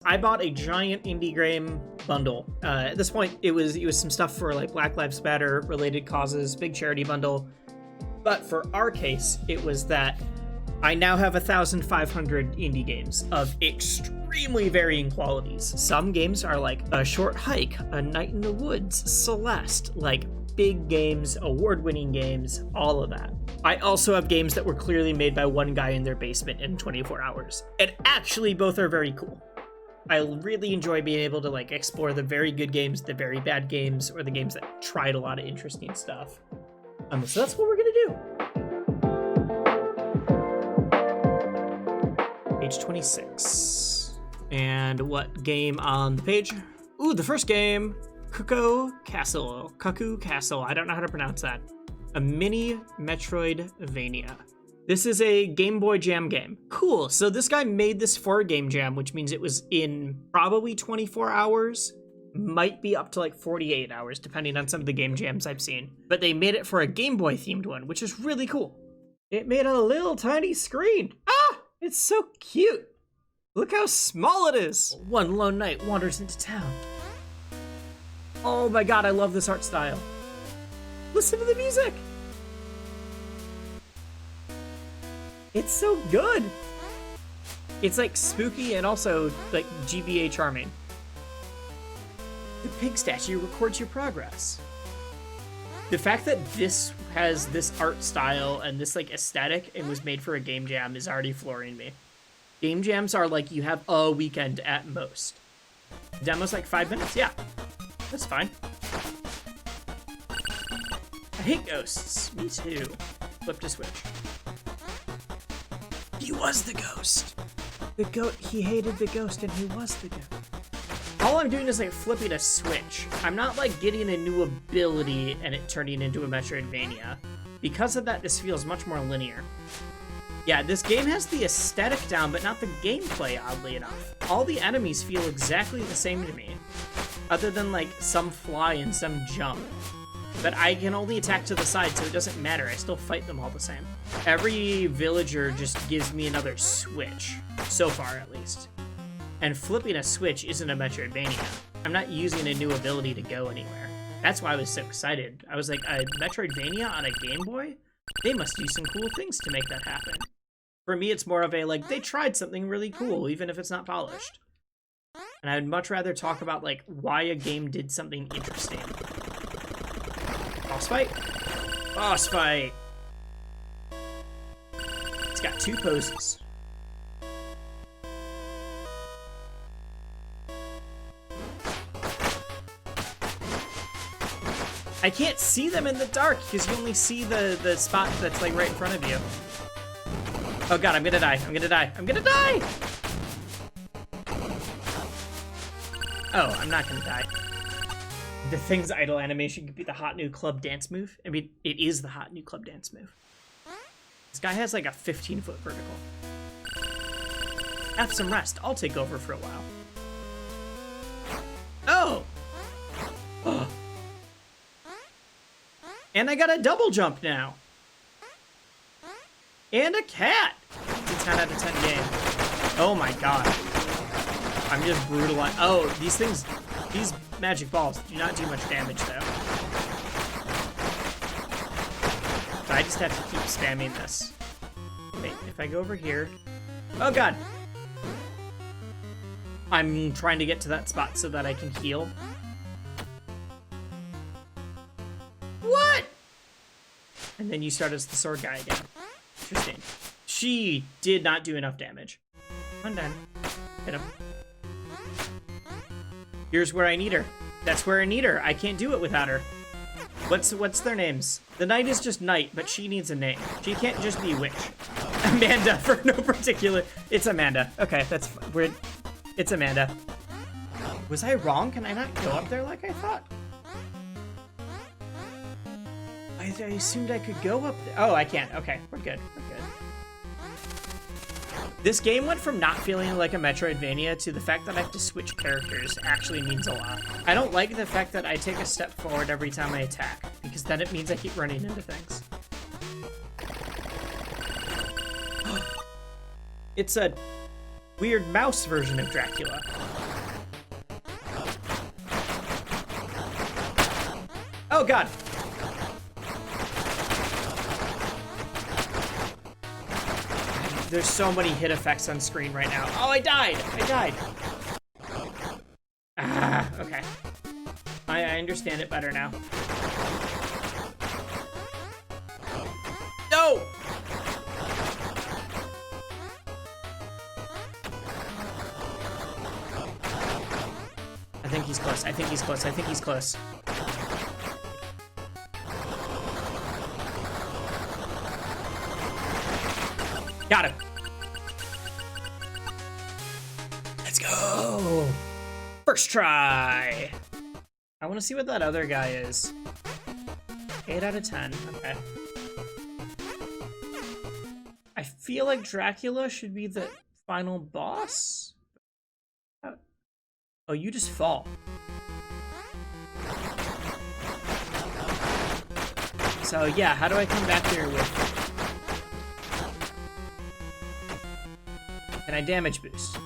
I bought a giant indie game bundle. At this point, it was some stuff for like Black Lives Matter related causes, big charity bundle. But for our case, it was that I now have 1,500 indie games of extremely varying qualities. Some games are like A Short Hike, A Night in the Woods, Celeste, like big games, award-winning games, all of that. I also have games that were clearly made by one guy in their basement in 24 hours. And actually, both are very cool. I really enjoy being able to like explore the very good games, the very bad games, or the games that tried a lot of interesting stuff. So that's what we're gonna do. Page 26. And what game on the page? Ooh, the first game, Cuckoo Castle. Cuckoo Castle. I don't know how to pronounce that. A mini Metroidvania. This is a Game Boy Jam game. Cool. So this guy made this for a Game Jam, which means it was in probably 24 hours. Might be up to like 48 hours, depending on some of the Game Jams I've seen. But they made it for a Game Boy themed one, which is really cool. It made a little tiny screen. Ah! It's so cute. Look how small it is. One lone knight wanders into town. Oh my god, I love this art style. Listen to the music. It's so good. It's like spooky and also like GBA charming. The pig statue records your progress. The fact that this has this art style and this like aesthetic and was made for a game jam is already flooring me. Game jams are like you have a weekend at most. Demo's like 5 minutes? Yeah, that's fine. I hate ghosts. Me too. Flip to switch. He was the ghost. He hated the ghost and he was the ghost. All I'm doing is like flipping a switch. I'm not like getting a new ability and it turning into a Metroidvania. Because of that, this feels much more linear. Yeah, this game has the aesthetic down, but not the gameplay, oddly enough. All the enemies feel exactly the same to me. Other than like some fly and some jump. But I can only attack to the side, so it doesn't matter. I still fight them all the same. Every villager just gives me another switch. So far, at least. And flipping a switch isn't a Metroidvania. I'm not using a new ability to go anywhere. That's why I was so excited. I was like, a Metroidvania on a Game Boy? They must do some cool things to make that happen. For me, it's more of a, like, they tried something really cool, even if it's not polished. And I'd much rather talk about, like, why a game did something interesting. Boss fight? Boss fight! It's got 2 poses. I can't see them in the dark because you only see the spot that's like right in front of you. Oh god, I'm gonna die. I'm gonna die. I'm gonna die! Oh, I'm not gonna die. The Thing's idle animation could be the hot new club dance move. I mean, it is the hot new club dance move. This guy has like a 15-foot vertical. Have some rest. I'll take over for a while. Oh! Oh. And I got a double jump now. And a cat. It's a 10 out of 10 game. Oh my god. I'm just brutalized. Oh, these magic balls do not do much damage though. So I just have to keep spamming this. Wait, if I go over here. Oh god. I'm trying to get to that spot so that I can heal. What? And then you start as the sword guy again. Interesting. She did not do enough damage. One done. Hit him. Here's where I need her. That's where I need her. I can't do it without her. What's their names? The knight is just knight, but she needs a name. She can't just be witch. Amanda for no particular. It's Amanda. Okay, that's weird. It's Amanda. Was I wrong? Can I not go up there like I thought? I assumed I could go up there. Oh, I can't. Okay, we're good. We're good. This game went from not feeling like a Metroidvania to the fact that I have to switch characters actually means a lot. I don't like the fact that I take a step forward every time I attack, because then it means I keep running into things. It's a weird mouse version of Dracula. Oh, God. There's so many hit effects on screen right now. Oh, I died. I died. Ah, okay. I understand it better now. No! I think he's close. I think he's close. I think he's close. Got him. Let's go. First try. I want to see what that other guy is. 8 out of 10. Okay. I feel like Dracula should be the final boss. Oh, you just fall. So yeah, how do I come back here with... Can I damage boost?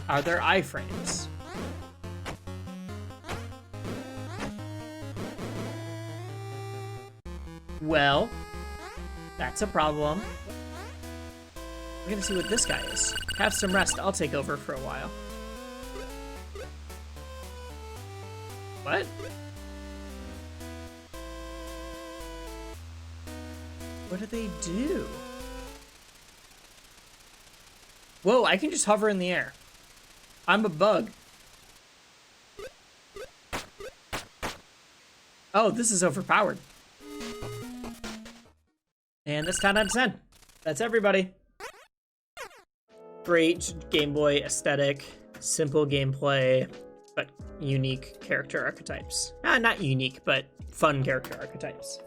Are there iframes? Well, that's a problem. I'm gonna see what this guy is. Have some rest, I'll take over for a while. What? What do they do? Whoa, I can just hover in the air. I'm a bug. Oh, this is overpowered. And that's 10 out of 10. That's everybody. Great Game Boy aesthetic, simple gameplay, but unique character archetypes. Not unique, but fun character archetypes.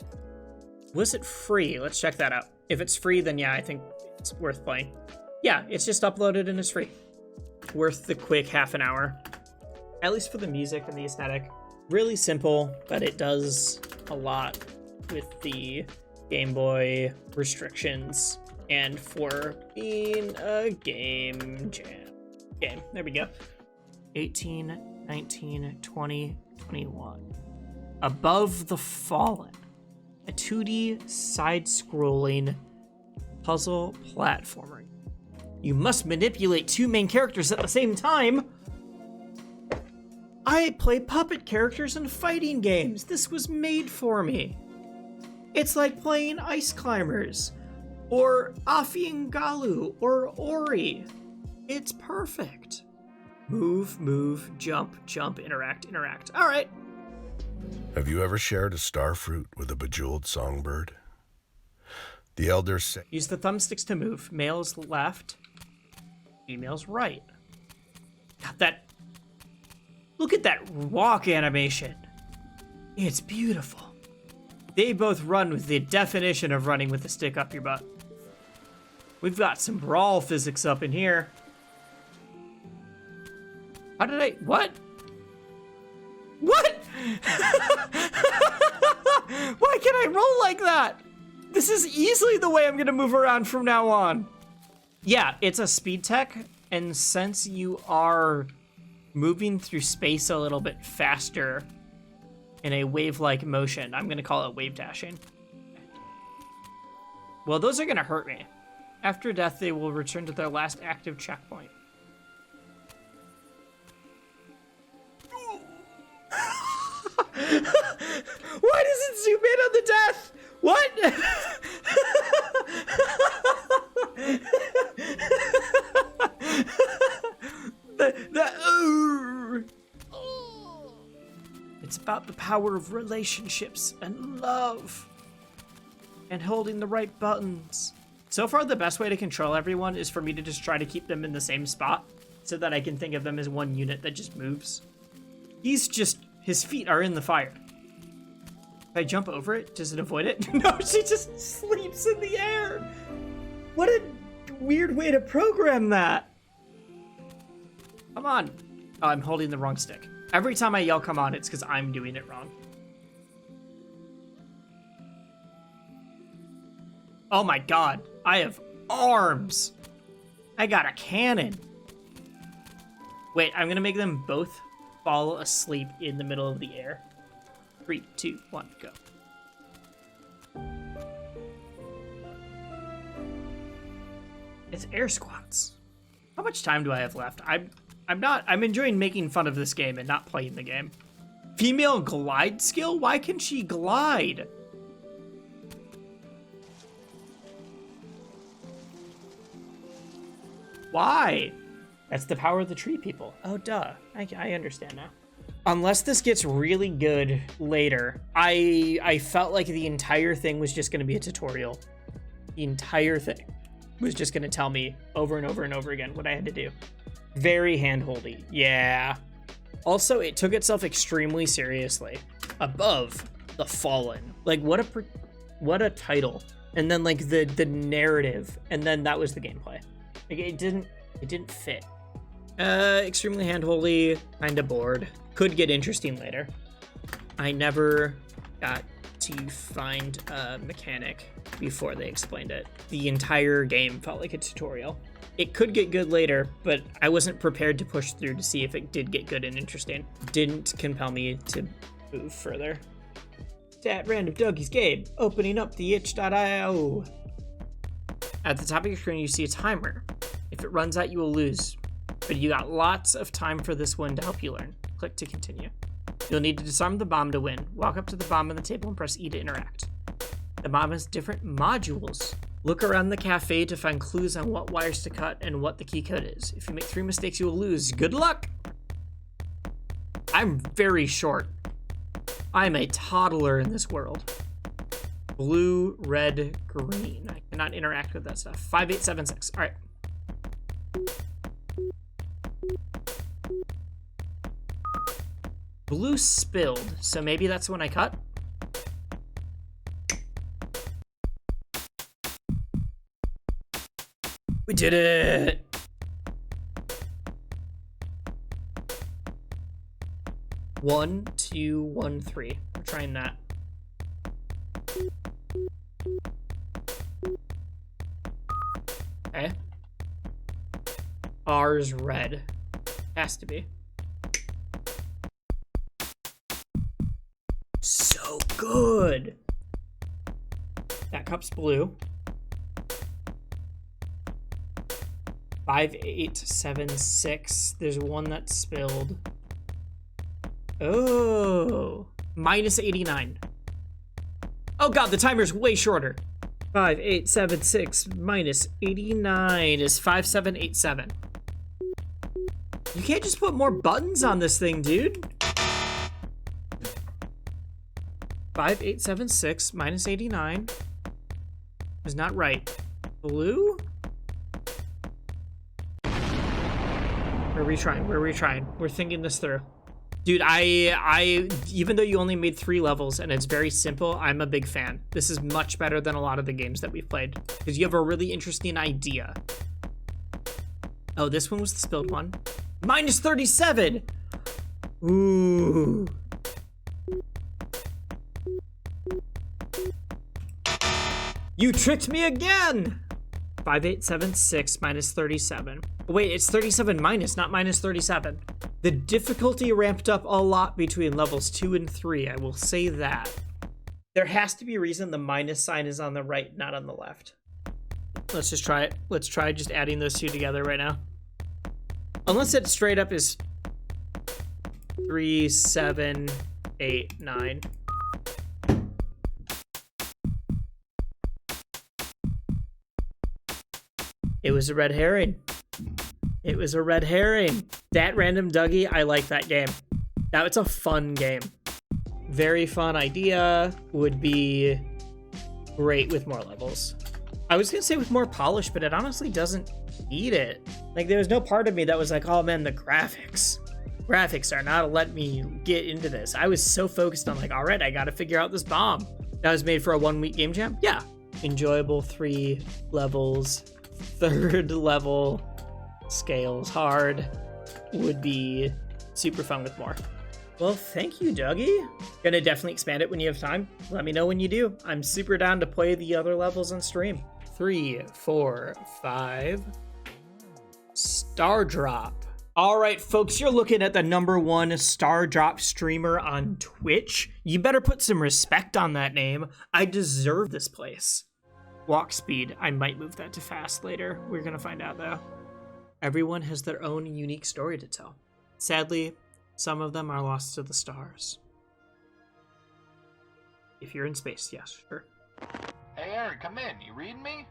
Was it free? Let's check that out. If it's free, then yeah, I think it's worth playing. Yeah, it's just uploaded and it's free. Worth the quick half an hour. At least for the music and the aesthetic. Really simple, but it does a lot with the Game Boy restrictions and for being a game jam. Game, there we go. 18, 19, 20, 21. Above the Fallen. A 2D side-scrolling puzzle platformer. You must manipulate 2 main characters at the same time. I play puppet characters in fighting games. This was made for me. It's like playing Ice Climbers, or Afi and Galu, or Ori. It's perfect. Move, move, jump, jump, interact, interact. All right. Have you ever shared a star fruit with a bejeweled songbird? The elders say... Use the thumbsticks to move. Male's left, female's right. Got that. Look at that walk animation. It's beautiful. They both run with the definition of running with the stick up your butt. We've got some brawl physics up in here. How did I... What? What? Why can I roll like that? This is easily the way I'm gonna move around from now on. Yeah, it's a speed tech, and since you are moving through space a little bit faster in a wave-like motion, I'm gonna call it wave dashing. Well, those are gonna hurt me. After death, they will return to their last active checkpoint. Why does it zoom in on the death? What? It's about the power of relationships and love and holding the right buttons. So far, the best way to control everyone is for me to just try to keep them in the same spot so that I can think of them as one unit that just moves. His feet are in the fire. If I jump over it, does it avoid it? No, she just sleeps in the air. What a weird way to program that. Come on. Oh, I'm holding the wrong stick. Every time I yell come on, it's because I'm doing it wrong. Oh my god. I have arms. I got a cannon. Wait, I'm gonna make them both fall asleep in the middle of the air. 3, 2, 1, go. It's air squats. How much time do I have left? I'm enjoying making fun of this game and not playing the game. Female glide skill? Why can she glide? Why? That's the power of the tree people. Oh, duh. I understand now. Unless this gets really good later, I felt like the entire thing was just going to be a tutorial. The entire thing was just going to tell me over and over and over again what I had to do. Very handholdy. Yeah. Also, it took itself extremely seriously. Above the Fallen. Like, what a title. And then, like, the narrative. And then that was the gameplay. Like, it didn't fit. Extremely handholdy, kinda bored. Could get interesting later. I never got to find a mechanic before they explained it. The entire game felt like a tutorial. It could get good later, but I wasn't prepared to push through to see if it did get good and interesting. Didn't compel me to move further. At Random Dougie's game, opening up the itch.io. At the top of your screen, you see a timer. If it runs out, you will lose. But you got lots of time for this one to help you learn. Click to continue. You'll need to disarm the bomb to win. Walk up to the bomb on the table and press E to interact. The bomb has different modules. Look around the cafe to find clues on what wires to cut and what the key code is. If you make 3 mistakes, you will lose. Good luck! I'm very short. I'm a toddler in this world. Blue, red, green. I cannot interact with that stuff. 5876. All right. Blue spilled, so maybe that's when I cut. We did it! One, 2, 1, 3. We're trying that. Okay. R's red. Has to be. So good! That cup's blue. 5, 8, 7, 6. There's one that spilled. Oh, minus 89. Oh god, the timer's way shorter. 5, 8, 7, 6 minus 89 is 5787. You can't just put more buttons on this thing, dude. 5876 minus 89 is not right. Blue? We're retrying. We're thinking this through. Dude, I even though you only made 3 levels and it's very simple, I'm a big fan. This is much better than a lot of the games that we've played because you have a really interesting idea. Oh, this one was the spilled one. Minus 37! Ooh. You tricked me again! 5876 minus 37. Wait, it's 37 minus, not minus 37. The difficulty ramped up a lot between levels 2 and 3, I will say that. There has to be a reason the minus sign is on the right, not on the left. Let's just try it. Let's try just adding those two together right now. Unless it straight up is 3, 7, 8, 9. It was a red herring. It was a red herring. That Random Dougie, I like that game. Now it's a fun game. Very fun idea. Would be great with more levels. I was gonna say with more polish, but it honestly doesn't need it. Like there was no part of me that was like, oh man, the graphics. Graphics are not letting me get into this. I was so focused on like, all right, I gotta figure out this bomb. That was made for a 1-week game jam? Yeah. Enjoyable 3 levels. 3rd level scales hard would be super fun with more. Well, thank you, Dougie. Gonna definitely expand it when you have time. Let me know when you do. I'm super down to play the other levels on stream. 3, 4, 5. STARDROP. All right, folks, you're looking at the #1 STARDROP streamer on Twitch. You better put some respect on that name. I deserve this place. Walk speed. I might move that to fast later. We're gonna find out, though. Everyone has their own unique story to tell. Sadly, some of them are lost to the stars. If you're in space, yes, sure. Hey, Aaron, come in. You reading me?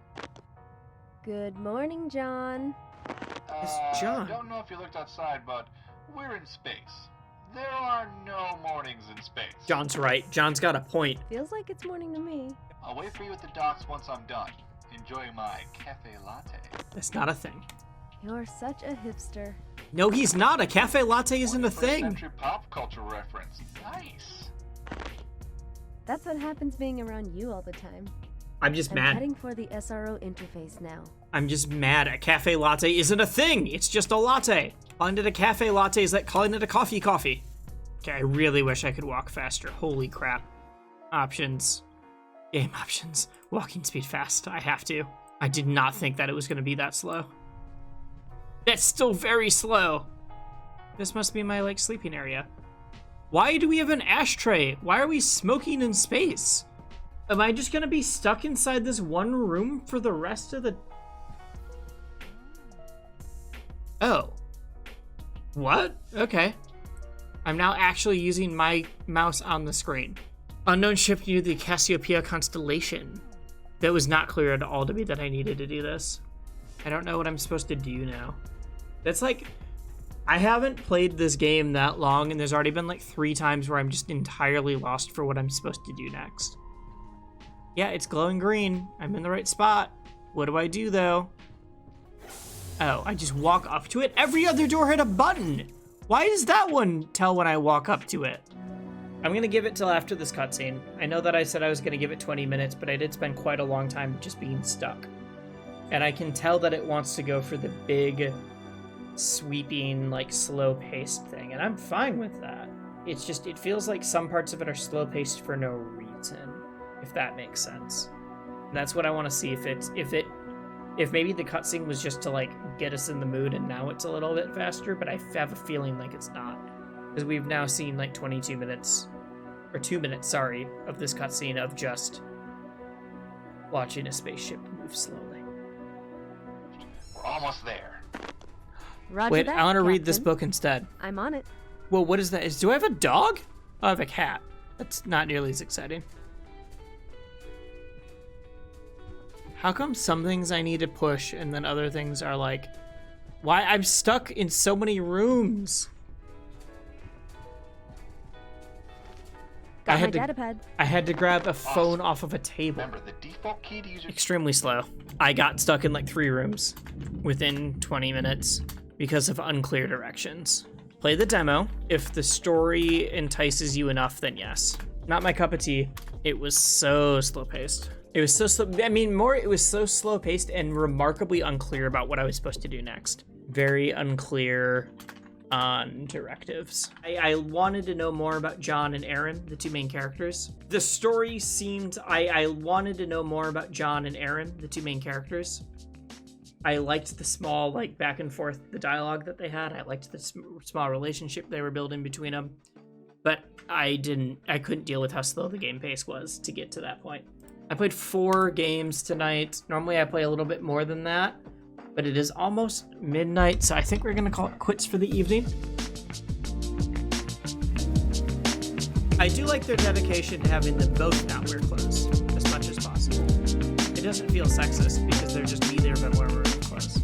Good morning, John. It's John. I don't know if you looked outside, but we're in space. There are no mornings in space. John's right. John's got a point. Feels like it's morning to me. I'll wait for you at the docks once I'm done. Enjoying my cafe latte. That's not a thing. You're such a hipster. No, he's not. A cafe latte isn't a 21st thing. century pop culture reference. Nice. That's what happens being around you all the time. I'm just I'm mad. heading for the SRO interface now. I'm just mad. A cafe latte isn't a thing. It's just a latte. Calling it a cafe latte is like calling it a coffee. Okay, I really wish I could walk faster. Holy crap. Options. Game options. Walking speed fast. I have to. I did not think that it was going to be that slow. That's still very slow. This must be my, like, sleeping area. Why do we have an ashtray? Why are we smoking in space? Am I just going to be stuck inside this one room for the rest of the... Oh. What? Okay. I'm now actually using my mouse on the screen. Unknown ship near the Cassiopeia constellation. That was not clear at all to me that I needed to do this. I don't know what I'm supposed to do now. That's like... I haven't played this game that long, and there's already been like 3 times where I'm just entirely lost for what I'm supposed to do next. Yeah, it's glowing green. I'm in the right spot. What do I do, though? Oh, I just walk up to it? Every other door had a button! Why does that one tell when I walk up to it? I'm gonna give it till after this cutscene. I know that I said I was gonna give it 20 minutes, but I did spend quite a long time just being stuck. And I can tell that it wants to go for the big, sweeping, like, slow-paced thing, and I'm fine with that. It's just, it feels like some parts of it are slow-paced for no reason, if that makes sense. And that's what I want to see, if maybe the cutscene was just to, like, get us in the mood, and now it's a little bit faster, but I have a feeling like it's not. Because we've now seen, like, 22 minutes, or 2 minutes, sorry, of this cutscene of just watching a spaceship move slowly. We're almost there. Roger Wait, that, I want to read this Captain. book instead. I'm on it. Whoa, what is that? Do I have a dog? Oh, I have a cat. That's not nearly as exciting. How come some things I need to push and then other things are like... Why? I'm stuck in so many rooms. Got my datapad. I had to grab a phone off of a table. Remember, the default key to use your... Extremely slow. I got stuck in like 3 rooms within 20 minutes because of unclear directions. Play the demo. If the story entices you enough, then yes. Not my cup of tea. It was so slow-paced. It was so slow. I mean, it was so slow-paced and remarkably unclear about what I was supposed to do next. Very unclear on directives. I wanted to know more about John and Aaron, the 2 main characters. The story seemed... I wanted to know more about John and Aaron, the 2 main characters. I liked the small, like, back and forth, the dialogue that they had. I liked the small relationship they were building between them. But I couldn't deal with how slow the game pace was to get to that point. I played 4 games tonight. Normally I play a little bit more than that, but it is almost midnight, so I think we're gonna call it quits for the evening. I do like their dedication to having them both not wear clothes as much as possible. It doesn't feel sexist because they're just neither of them wearing clothes.